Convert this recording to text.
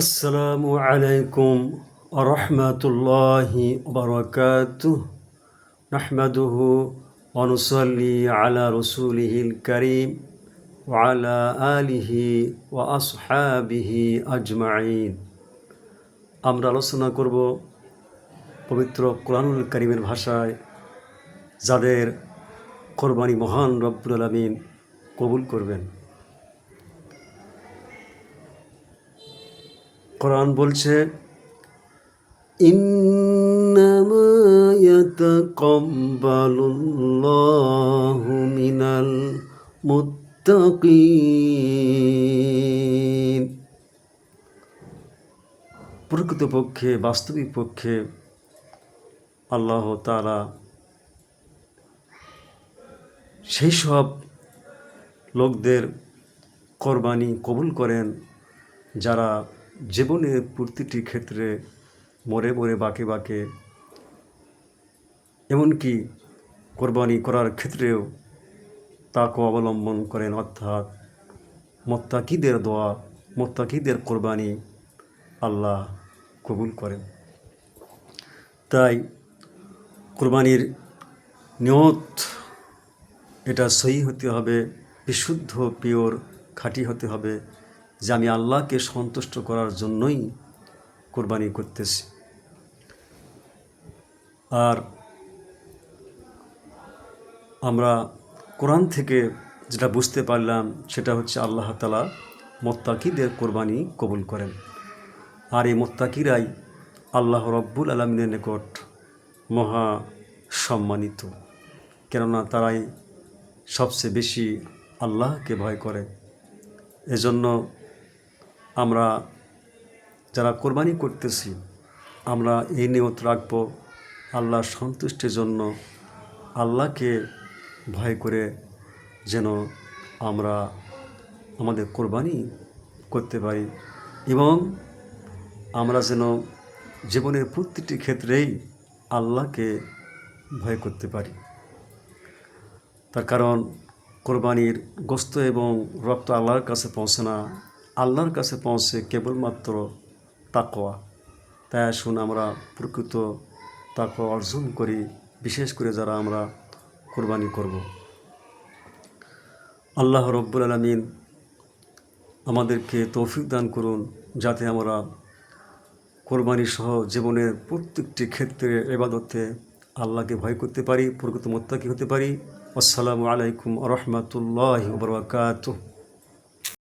আসসালামু আলাইকুম আরহামাতুল্লাহি ওবারাকাতুহ নাহমাদুহু ওয়া নুসাল্লি আলা রাসূলিহিল কারীম ওয়া আলা আলিহি ওয়া আসহাবিহি আজমাইন। আমরা আলোচনা করব পবিত্র কোরআনুল কারীমের ভাষায়, যাদের কোরবানি মহান রব্বুল আলামিন কবুল করবেন। কোরআন বলছে, ইন্নামা ইয়াতাকাব্বালুল্লাহু মিনাল মুত্তাকিন। প্রকৃতপক্ষে বাস্তবিক পক্ষে আল্লাহ তাআলা সেই সব লোকদের কোরবানি কবুল করেন যারা জীবনের প্রতিটি ক্ষেত্রে মরে মরে বাঁকে বাঁকে, এমনকি কোরবানি করার ক্ষেত্রেও তাকে অবলম্বন করেন, অর্থাৎ মুত্তাকিদের দোয়া, মুত্তাকিদের কোরবানি আল্লাহ কবুল করেন। তাই কোরবানির নিয়ত এটা সহি হতে হবে, বিশুদ্ধ পিওর খাঁটি হতে হবে, যে আমি আল্লাহকে সন্তুষ্ট করার জন্যই কোরবানি করতেছি। আর আমরা কোরআন থেকে যেটা বুঝতে পারলাম সেটা হচ্ছে আল্লাহ তাআলা মুত্তাকিদের কোরবানি কবুল করেন। আর এই মুত্তাকিরাই আল্লাহ রব্বুল আলামিনের নিকট মহা সম্মানিত, কেননা তারাই সবচেয়ে বেশি আল্লাহকে ভয় করে। এজন্য আমরা যারা কোরবানি করতেছি, আমরা এই নিয়ত রাখব আল্লাহর সন্তুষ্টির জন্য, আল্লাহকে ভয় করে যেন আমরা আমাদের কোরবানি করতে পারি, এবং আমরা যেন জীবনের প্রতিটি ক্ষেত্রেই আল্লাহকে ভয় করতে পারি। তার কারণ কোরবানির গোশত এবং রক্ত আল্লাহর কাছে পৌঁছে না, আল্লাহর কাছে পৌঁছে কেবলমাত্র তাকওয়া। তাই আসুন আমরা প্রকৃত তাকওয়া অর্জন করি, বিশেষ করে যারা আমরা কোরবানি করব। আল্লাহ রব্বুল আলামিন আমাদেরকে তৌফিক দান করুন, যাতে আমরা কোরবানি সহ জীবনের প্রত্যেকটি ক্ষেত্রে ইবাদতে আল্লাহকে ভয় করতে পারি, প্রকৃত মুত্তাকি হতে পারি। আসসালামু আলাইকুম ওয়া রাহমাতুল্লাহি ওয়া বারাকাতুহু।